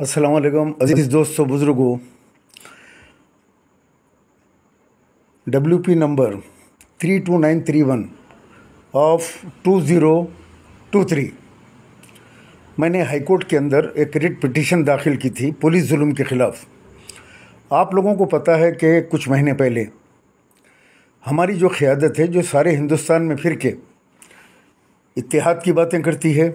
अस्सलाम वालेकुम अज़ीज़ दोस्तों बुज़ुर्गों। WP नंबर 32931 ऑफ 2023 मैंने हाई कोर्ट के अंदर एक रिट पिटीशन दाखिल की थी पुलिस जुल्म के ख़िलाफ़। आप लोगों को पता है कि कुछ महीने पहले हमारी जो क़यादत है, जो सारे हिंदुस्तान में फिर के इत्तेहाद की बातें करती है,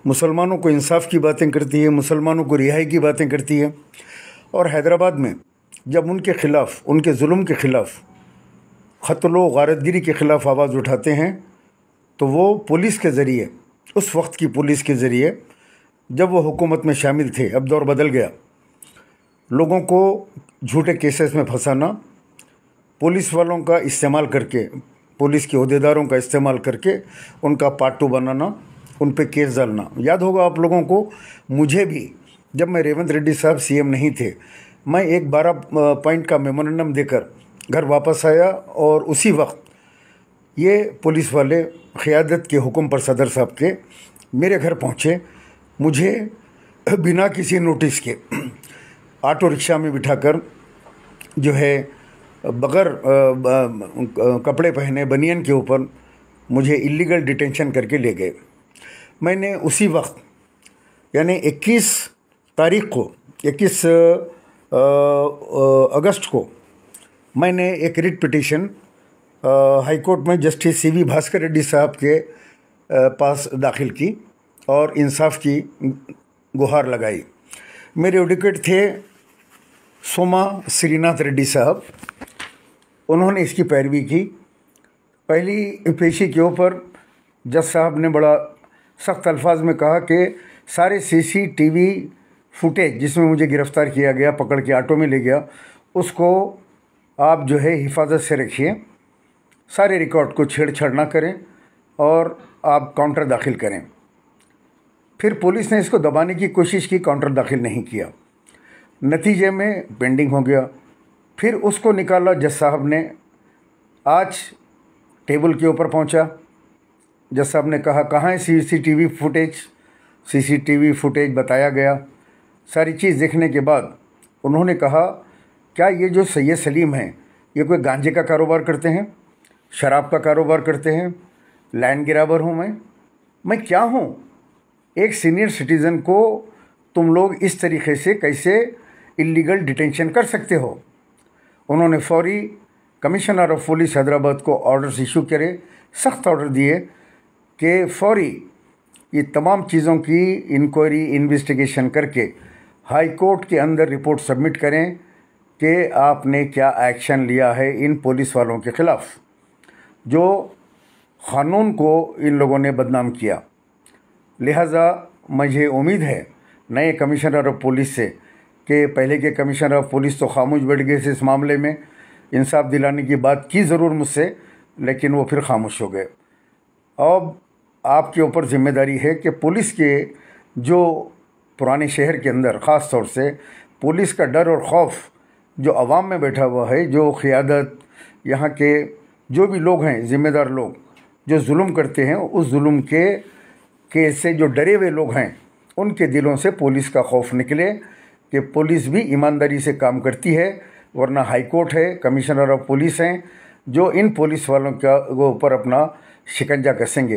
मुसलमानों को इंसाफ की बातें करती है, मुसलमानों को रिहाई की बातें करती है, और हैदराबाद में जब उनके ख़िलाफ़, उनके जुल्म के ख़िलाफ़, क़त्ल गारतगिरी के ख़िलाफ़ आवाज़ उठाते हैं तो वो पुलिस के ज़रिए, उस वक्त की पुलिस के ज़रिए, जब वो हुकूमत में शामिल थे, अब दौर बदल गया, लोगों को झूठे केसेस में फंसाना, पुलिस वालों का इस्तेमाल करके, पुलिस के ओहदेदारों का इस्तेमाल करके उनका पार्ट टू बनाना, उन पे केस डालना। याद होगा आप लोगों को, मुझे भी जब मैं रेवंत रेड्डी साहब CM नहीं थे, मैं एक 12 पॉइंट का मेमोरेंडम देकर घर वापस आया और उसी वक्त ये पुलिस वाले क़यादत के हुक्म पर सदर साहब के मेरे घर पहुँचे। मुझे बिना किसी नोटिस के ऑटो रिक्शा में बिठाकर जो है बगैर कपड़े पहने बनियन के ऊपर मुझे इलीगल डिटेंशन करके ले गए। मैंने उसी वक्त यानी 21 तारीख को, 21 अगस्त को मैंने एक रिट पिटीशन हाई कोर्ट में जस्टिस CV भास्कर रेड्डी साहब के पास दाखिल की और इंसाफ की गुहार लगाई। मेरे एडवोकेट थे सोमा श्रीनाथ रेड्डी साहब। उन्होंने इसकी पैरवी की। पहली पेशी के ऊपर जज साहब ने बड़ा सख्त अल्फाज में कहा कि सारे CCTV फुटेज जिसमें मुझे गिरफ़्तार किया गया, पकड़ के ऑटो में ले गया, उसको आप जो है हिफाजत से रखिए, सारे रिकॉर्ड को छेड़छाड़ ना करें और आप काउंटर दाखिल करें। फिर पुलिस ने इसको दबाने की कोशिश की, काउंटर दाखिल नहीं किया, नतीजे में पेंडिंग हो गया। फिर उसको निकाला जज साहब ने। आज टेबल के ऊपर पहुंचा, जज साहब ने कहा कहाँ है CCTV फुटेज। CCTV फुटेज बताया गया। सारी चीज़ देखने के बाद उन्होंने कहा क्या ये जो सैयद सलीम हैं ये कोई गांजे का कारोबार करते हैं, शराब का कारोबार करते हैं, लैंड ग्रैबर हूँ मैं क्या हूँ? एक सीनियर सिटीज़न को तुम लोग इस तरीके से कैसे इलीगल डिटेंशन कर सकते हो? उन्होंने फौरी कमिश्नर ऑफ पुलिस हैदराबाद को ऑर्डर्स इशू करे, सख्त ऑर्डर दिए कि फौरी ये तमाम चीज़ों की इंक्वायरी, इन्वेस्टिगेशन करके हाई कोर्ट के अंदर रिपोर्ट सबमिट करें कि आपने क्या एक्शन लिया है इन पुलिस वालों के ख़िलाफ़ जो क़ानून को इन लोगों ने बदनाम किया। लिहाजा मुझे उम्मीद है नए कमिश्नर ऑफ पुलिस से कि पहले के कमिश्नर ऑफ पुलिस तो खामोश बैठ गए थे इस मामले में, इंसाफ दिलाने की बात की ज़रूर मुझसे, लेकिन वो फिर खामोश हो गए। अब आपके ऊपर जिम्मेदारी है कि पुलिस के जो पुराने शहर के अंदर ख़ास तौर से पुलिस का डर और खौफ जो आवाम में बैठा हुआ है, जो क़यादत, यहाँ के जो भी लोग हैं, ज़िम्मेदार लोग जो जुल्म करते हैं, उस जुल्म के से जो डरे हुए लोग हैं उनके दिलों से पुलिस का खौफ निकले कि पुलिस भी ईमानदारी से काम करती है। वरना हाई कोर्ट है, कमिश्नर ऑफ पुलिस हैं जो इन पुलिस वालों के ऊपर अपना शिकंजा कसेंगे।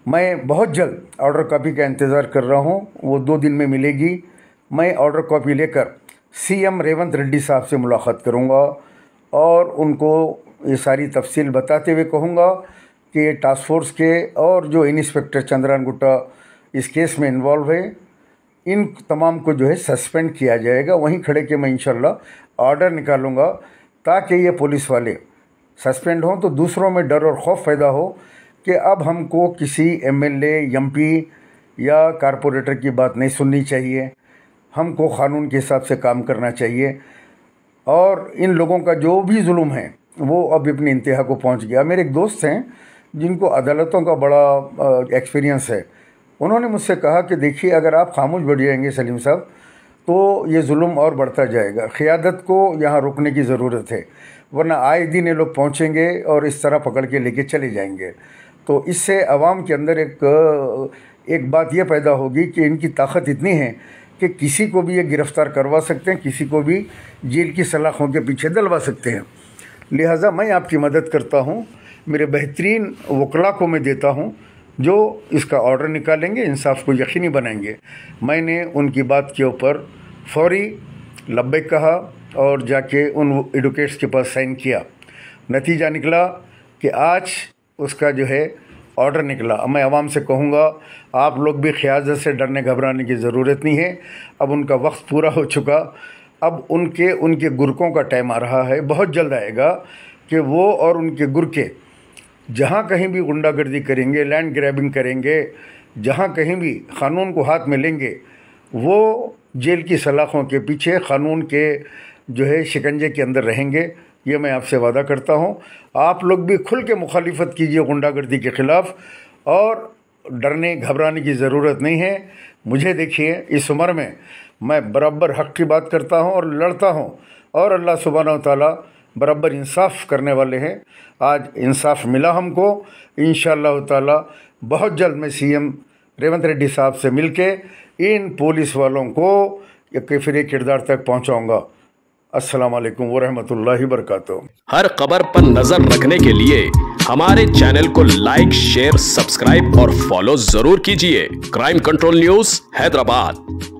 मैं बहुत जल्द ऑर्डर कॉपी का इंतज़ार कर रहा हूँ, वो 2 दिन में मिलेगी। मैं ऑर्डर कॉपी लेकर CM रेवंत रेड्डी साहब से मुलाकात करूँगा और उनको ये सारी तफसील बताते हुए कहूँगा कि टास्क फोर्स के और जो इंस्पेक्टर चंद्रान गुट्टा इस केस में इन्वॉल्व है, इन तमाम को जो है सस्पेंड किया जाएगा। वहीं खड़े के मैं इंशाल्लाह ऑर्डर निकालूँगा ताकि ये पुलिस वाले सस्पेंड हों तो दूसरों में डर और खौफ पैदा हो कि अब हमको किसी MLA, MP या कारपोरेटर की बात नहीं सुननी चाहिए, हमको क़ानून के हिसाब से काम करना चाहिए। और इन लोगों का जो भी जुल्म है वो अब अपनी इंतहा को पहुंच गया। मेरे एक दोस्त हैं जिनको अदालतों का बड़ा एक्सपीरियंस है, उन्होंने मुझसे कहा कि देखिए अगर आप खामोश बैठ जाएंगे सलीम साहब तो ये जुल्म और बढ़ता जाएगा, क़यादत को यहाँ रुकने की ज़रूरत है, वरना आए दिन ये लोग पहुँचेंगे और इस तरह पकड़ के लेके चले जाएंगे। तो इससे आवाम के अंदर एक एक बात यह पैदा होगी कि इनकी ताकत इतनी है कि किसी को भी ये गिरफ़्तार करवा सकते हैं, किसी को भी जेल की सलाखों के पीछे डलवा सकते हैं। लिहाजा मैं आपकी मदद करता हूँ, मेरे बेहतरीन वकला को मैं देता हूँ जो इसका ऑर्डर निकालेंगे, इंसाफ को यकीनी बनाएंगे। मैंने उनकी बात के ऊपर फौरी लब्बैक कहा और जाके उन एडवोकेट्स के पास साइन किया। नतीजा निकला कि आज उसका जो है ऑर्डर निकला। अब मैं आवाम से कहूँगा, आप लोग भी क़यादत से डरने घबराने की ज़रूरत नहीं है। अब उनका वक्त पूरा हो चुका। अब उनके गुरकों का टाइम आ रहा है, बहुत जल्द आएगा कि वो और उनके गुरके जहाँ कहीं भी गुंडागर्दी करेंगे, लैंड ग्रैबिंग करेंगे, जहाँ कहीं भी क़ानून को हाथ में लेंगे, वो जेल की सलाखों के पीछे क़ानून के जो है शिकंजे के अंदर रहेंगे। ये मैं आपसे वादा करता हूँ। आप लोग भी खुल के मुखालिफत कीजिए गुंडागर्दी के ख़िलाफ़, और डरने घबराने की ज़रूरत नहीं है। मुझे देखिए, इस उम्र में मैं बराबर हक़ की बात करता हूँ और लड़ता हूँ, और अल्लाह सुब्हानहू व तआला बराबर इंसाफ करने वाले हैं। आज इंसाफ मिला हमको। इंशाअल्लाह ताला बहुत जल्द मैं सीएम रेवंत रेड्डी साहब से मिलके इन पुलिस वालों को कैफिर किरदार तक पहुंचाऊंगा। अस्सलाम वालेकुम वरहमतुल्लाहि वबरकातुहू। हर खबर पर नजर रखने के लिए हमारे चैनल को लाइक, शेयर, सब्सक्राइब और फॉलो जरूर कीजिए। Crime control news Hyderabad.